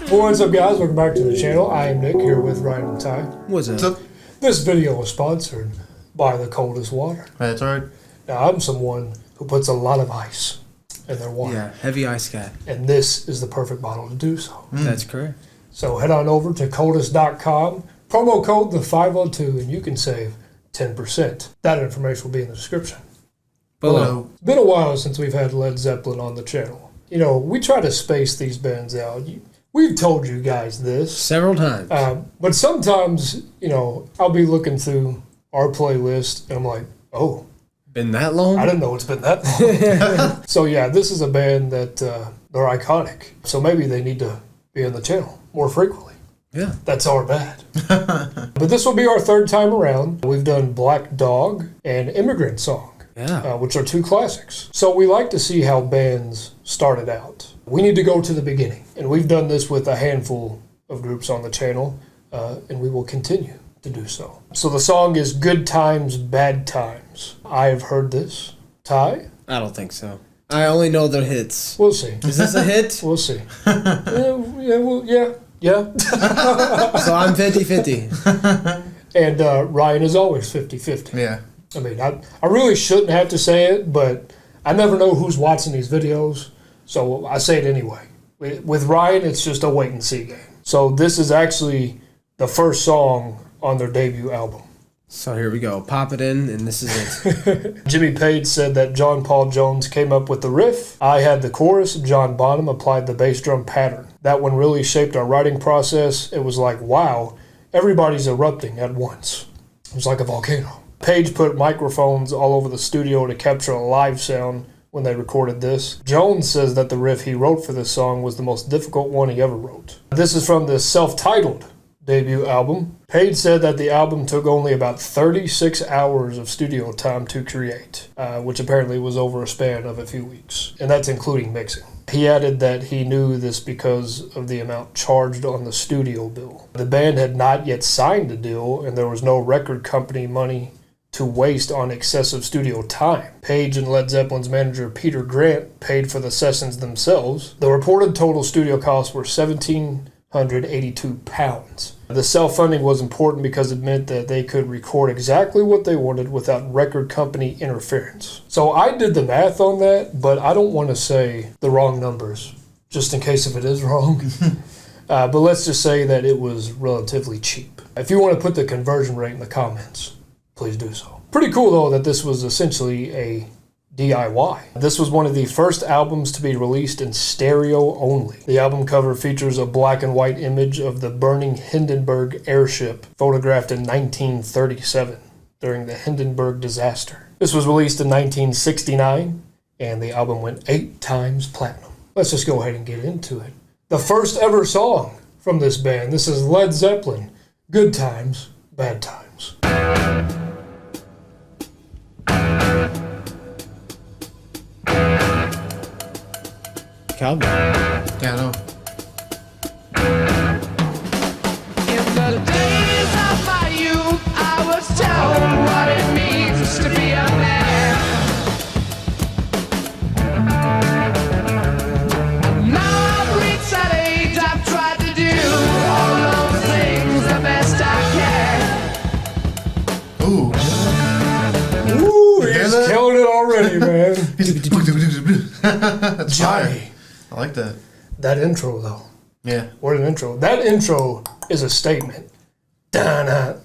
What's up, guys? Welcome back to the channel. I am Nick, here with Ryan and Ty. What's up? This video was sponsored by the coldest water. That's right. Now, I'm someone who puts a lot of ice in their water. Yeah, heavy ice cat. And this is the perfect bottle to do so. That's correct. So head on over to coldest.com, promo code the502, and you can save 10%. That information will be in the description Below. It's been a while since we've had Led Zeppelin on the channel. You know, we try to space these bands out. We've told you guys this Several times. but sometimes, you know, I'll be looking through our playlist and I'm like, oh, been that long? I didn't know it's been that long. So yeah, this is a band that they're iconic. So maybe they need to be on the channel more frequently. Yeah. That's our bad. But this will be our third time around. We've done Black Dog and Immigrant Song. Yeah. Which are two classics. So we like to see how bands started out. We need to go to the beginning. And we've done this with a handful of groups on the channel, and we will continue to do so. So the song is Good Times, Bad Times. I've heard this. Ty? I don't think so. I only know the hits. We'll see. Is this a hit? We'll see. Yeah. So I'm 50-50. And Ryan is always 50-50. Yeah. I mean, I really shouldn't have to say it, but I never know who's watching these videos, so I say it anyway. With Ryan, it's just a wait-and-see game. So this is actually the first song on their debut album. So here we go. Pop it in, and this is it. Jimmy Page said that John Paul Jones came up with the riff. I had the chorus. John Bonham applied the bass drum pattern. That one really shaped our writing process. It was like, wow, everybody's erupting at once. It was like a volcano. Page put microphones all over the studio to capture a live sound when they recorded this. Jones says that the riff he wrote for this song was the most difficult one he ever wrote. This is from the self-titled debut album. Page said that the album took only about 36 hours of studio time to create, which apparently was over a span of a few weeks, and that's including mixing. He added that he knew this because of the amount charged on the studio bill. The band had not yet signed a deal, and there was no record company money to waste on excessive studio time. Page and Led Zeppelin's manager Peter Grant paid for the sessions themselves. The reported total studio costs were £1,782. The self-funding was important because it meant that they could record exactly what they wanted without record company interference. So I did the math on that, but I don't want to say the wrong numbers, just in case if it is wrong. But let's just say that it was relatively cheap. If you want to put the conversion rate in the comments, please do so. Pretty cool, though, that this was essentially a DIY. This was one of the first albums to be released in stereo only. The album cover features a black and white image of the burning Hindenburg airship photographed in 1937 during the Hindenburg disaster. This was released in 1969, and the album went 8 times platinum. Let's just go ahead and get into it. The first ever song from this band. This is Led Zeppelin, Good Times, Bad Times. Cowboy. Yeah, I know. In the days of my youth, I was told what it means to be a man. Now I've reached that age, I've tried to do all those things the best I can. Ooh. Ooh, he's killing it already, man. That's Johnny. fire. I like that. That intro, though. Yeah. What an intro. That intro is a statement. I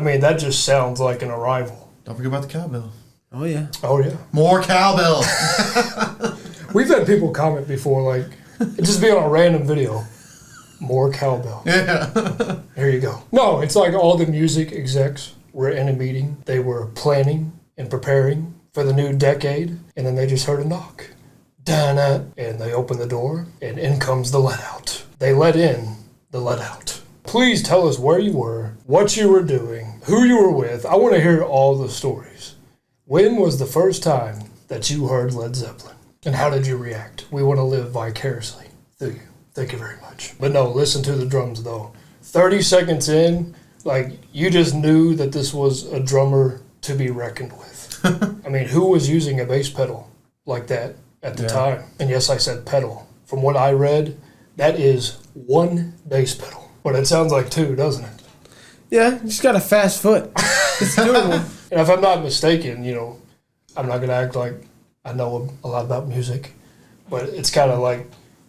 mean, that just sounds like an arrival. Don't forget about the cowbell. Oh, yeah. Oh, yeah. More cowbell. We've had people comment before, like, it just be on a random video. More cowbell. Yeah. There you go. No, it's like all the music execs were in a meeting. They were planning and preparing for the new decade, and then they just heard a knock. And they open the door, and in comes the let out. They let in the let out. Please tell us where you were, what you were doing, who you were with. I want to hear all the stories. When was the first time that you heard Led Zeppelin? And how did you react? We want to live vicariously through you. Thank you very much. But no, listen to the drums, though. 30 seconds in, like, you just knew that this was a drummer to be reckoned with. I mean, who was using a bass pedal like that at the time? And yes, I said pedal. From what I read, that is one bass pedal. But it sounds like two, doesn't it? Yeah, you just got a fast foot. It's doable. And if I'm not mistaken, I'm not going to act like I know a lot about music, but it's kind of like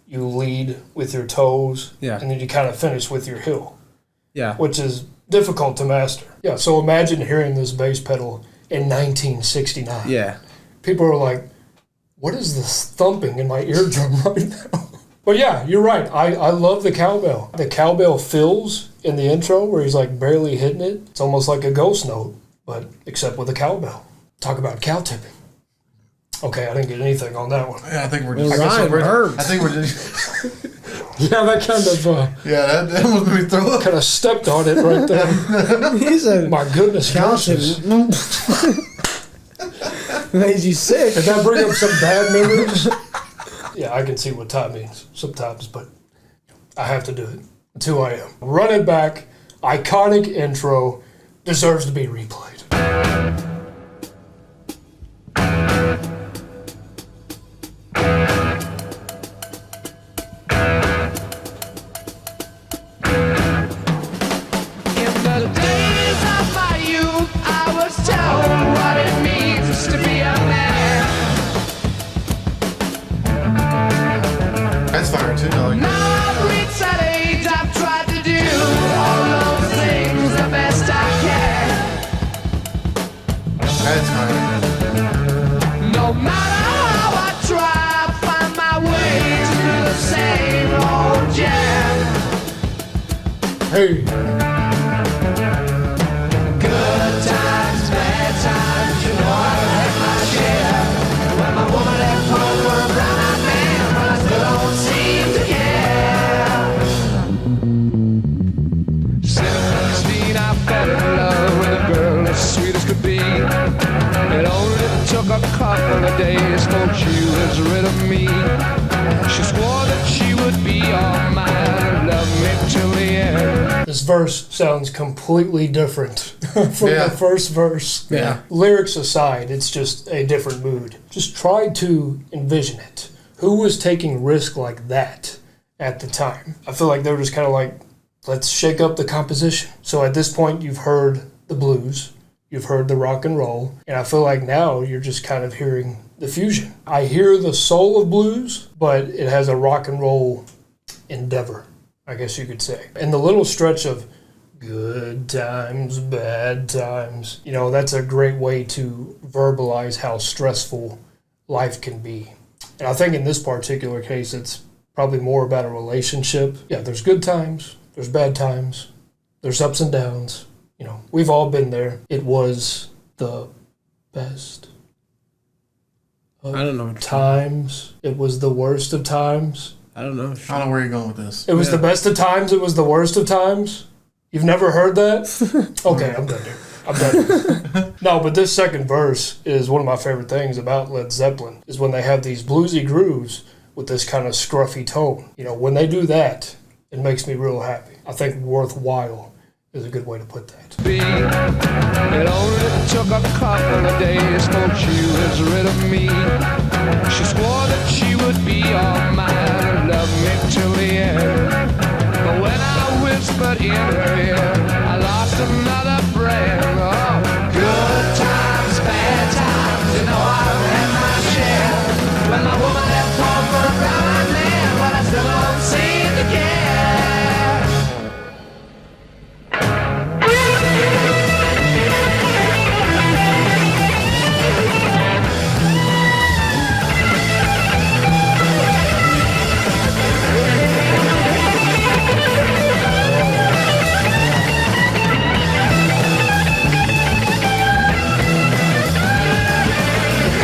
you lead with your toes, Yeah. and then you kind of finish with your heel, Yeah. which is difficult to master. Yeah, so imagine hearing this bass pedal in 1969. Yeah. People are like, what is this thumping in my eardrum right now? But yeah, you're right. I love the cowbell. The cowbell fills in the intro where he's like barely hitting it. It's almost like a ghost note, but except with a cowbell. Talk about cow tipping. Okay, I didn't get anything on that one. Yeah, I think we're Well, just. Ryan hurts. I think we're just. Yeah, that kind of Yeah, that almost made me throw up. kind of stepped on it right there. He's a My goodness cow gracious. made you sick. Did that bring up some bad memories? Yeah, I can see what time means sometimes, but I have to do it. It's who I am. Run it back. Iconic intro. Deserves to be replayed. In the days of my youth, I was told what it means to be a man. That's fire too, dog. Now I've reached that age, I've tried to do all those things the best I can. That's fire. No matter how I try, I find my way to the same old jam. Hey, Good times, bad times, you know I've had my share. When my woman left home for a brown-eyed man, but I still don't seem to care. 16, I fell in love with a girl as sweet as could be. It only took a couple of days till she was rid of me. She swore that she would be all mine and love me till the end. this verse sounds completely different from Yeah. the first verse. Yeah. Lyrics aside, it's just a different mood. Just try to envision it. Who was taking risk like that at the time? I feel like they were just kind of like, let's shake up the composition. So at this point, you've heard the blues, you've heard the rock and roll, and I feel like now you're just kind of hearing the fusion. I hear the soul of blues, but it has a rock and roll endeavor, I guess you could say. And the little stretch of good times, bad times, that's a great way to verbalize how stressful life can be. And I think in this particular case, it's probably more about a relationship. Yeah, there's good times, there's bad times, there's ups and downs. We've all been there. It was the best of I don't know. times. It was the worst of times. I don't know. I don't know where you're going with this. It was Yeah. the best of times. It was the worst of times. You've never heard that? Okay, I'm done here. I'm done. No, but this second verse is one of my favorite things about Led Zeppelin, is when they have these bluesy grooves with this kind of scruffy tone. When they do that, it makes me real happy. I think worthwhile is a good way to put that. It only took a couple of days till she was rid of me. She swore that she would be all mine and love me till the end. But when I whispered in her ear, I lost another friend. Oh, good times, bad times, I've had my share. When my woman left home for a brown-eyed man, but I still don't seem to care.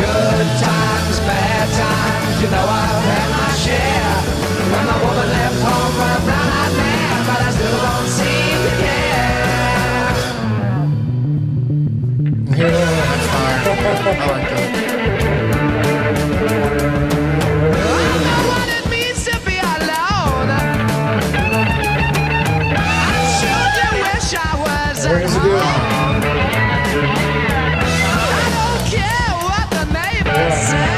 Good times, bad times, I've had my share. When my woman left home for a brown-eyed man, but I still don't seem to care. That's fire. I like that. I know what it means to be alone. I sure do wish I was at Where's it home. going? I don't care what the neighbors say.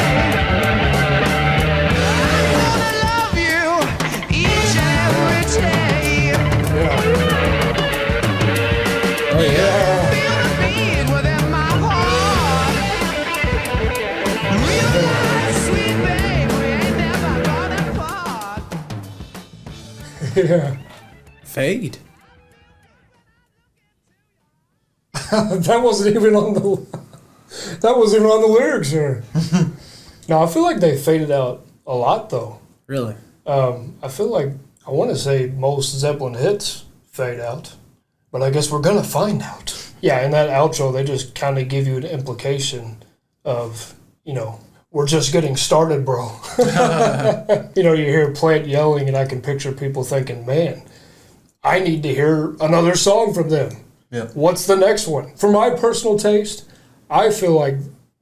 I'm gonna love you each and every Yeah. Fade. That wasn't even on the lyrics here. No, I feel like they faded out a lot though. Really? I feel like I want to say most Zeppelin hits fade out, but I guess we're gonna find out. Yeah, in that outro, they just kind of give you an implication of, we're just getting started, bro. You hear Plant yelling, and I can picture people thinking, man, I need to hear another song from them. Yeah. What's the next one? For my personal taste, I feel like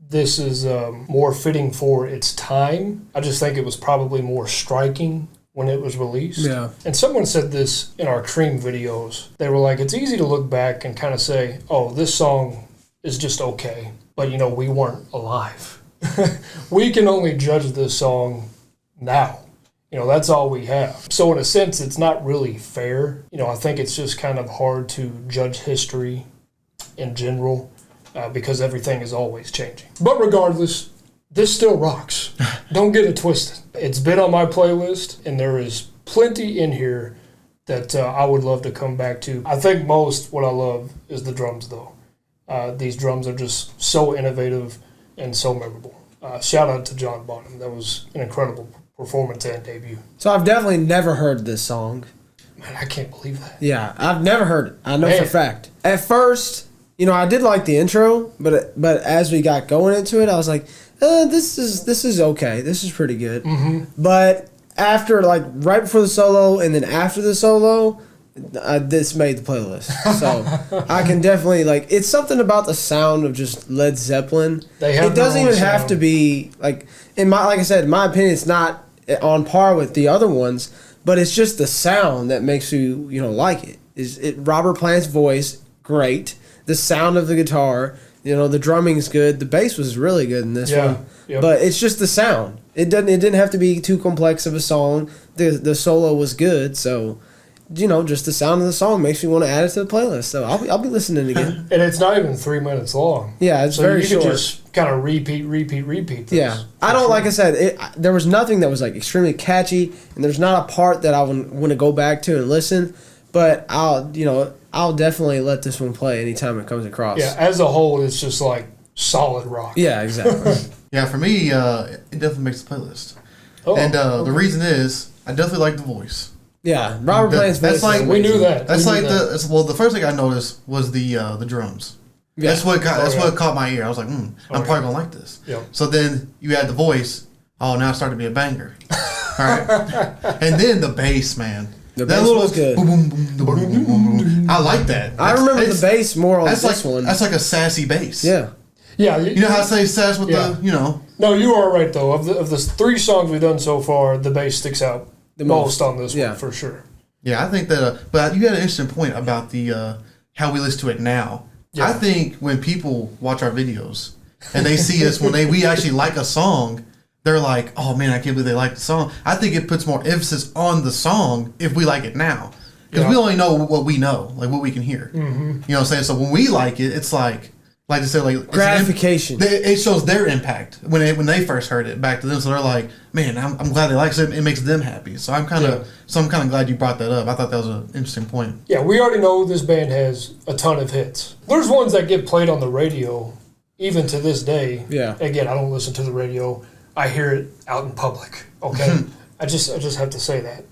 this is more fitting for its time. I just think it was probably more striking when it was released. Yeah. And someone said this in our Cream videos. They were like, it's easy to look back and kind of say, oh, this song is just okay. But, we weren't alive. We can only judge this song now. That's all we have. So in a sense, it's not really fair. I think it's just kind of hard to judge history in general because everything is always changing. But regardless, this still rocks. Don't get it twisted. It's been on my playlist, and there is plenty in here that I would love to come back to. I think most what I love is the drums, though. These drums are just so innovative and so memorable. Shout out to John Bonham. That was an incredible performance and debut. So I've definitely never heard this song. Man, I can't believe that. Yeah, I've never heard it. I know for a fact. At first, I did like the intro, but as we got going into it, I was like, this is okay. This is pretty good. Mm-hmm. But after, right before the solo and then after the solo, this made the playlist. So I can definitely, it's something about the sound of just Led Zeppelin. It doesn't even have to be, like I said, in my opinion, it's not on par with the other ones, but it's just the sound that makes you, like it. Robert Plant's voice, great. The sound of the guitar, the drumming's good. The bass was really good in this one. Yep. But it's just the sound. It didn't have to be too complex of a song. The solo was good, so just the sound of the song makes me want to add it to the playlist. So I'll be listening again. And it's not even 3 minutes long. Yeah, it's very short. So you can just kind of repeat this. Yeah. I don't, like I said, there was nothing that was extremely catchy, and there's not a part that I would want to go back to and listen, but I'll definitely let this one play anytime it comes across. Yeah, as a whole, it's just solid rock. Yeah, exactly. Yeah, for me, it definitely makes the playlist. Oh, and okay. The reason is, I definitely like the voice. Yeah, Robert Plant's voice. We knew that. That's the first thing I noticed was the drums. Yeah. That's what caught my ear. I was like, I'm probably gonna like this. Yep. So then you add the voice. Oh, now it's starting to be a banger. All right, and then the bass, man. The bass was good. Boom, boom, boom, boom, boom, boom. I like that. I remember the bass more on this one. That's like a sassy bass. Yeah. Yeah. You know how I say sass with the. No, you are right though. Of the 3 songs we've done so far, the bass sticks out the most on this one for sure. Yeah, I think that. But you had an interesting point about the how we listen to it now. Yeah. I think when people watch our videos and they see us when we actually like a song, they're like, "Oh man, I can't believe they like the song." I think it puts more emphasis on the song if we like it now, because we only know what we know, like what we can hear. Mm-hmm. You know what I'm saying? So when we like it, it's like I say, gratification. It shows their impact when they first heard it back to them. So they're like, "Man, I'm glad they like it. It makes them happy." So I'm kind of glad you brought that up. I thought that was an interesting point. Yeah, we already know this band has a ton of hits. There's ones that get played on the radio even to this day. Yeah. Again, I don't listen to the radio. I hear it out in public. Okay, I just have to say that.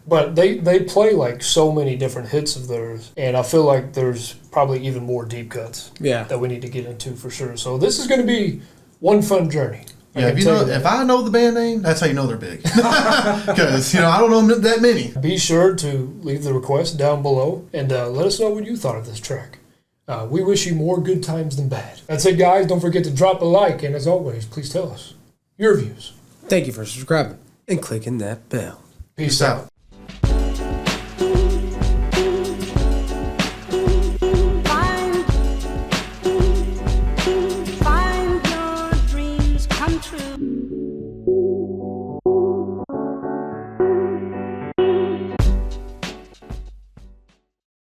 But they play so many different hits of theirs, and I feel like there's probably even more deep cuts that we need to get into for sure. So this is going to be one fun journey. Yeah, if I know the band name, that's how you know they're big. Because I don't know that many. Be sure to leave the request down below and let us know what you thought of this track. We wish you more good times than bad. That's it, guys. Don't forget to drop a like, and as always, please tell us your views. Thank you for subscribing and clicking that bell. Peace out.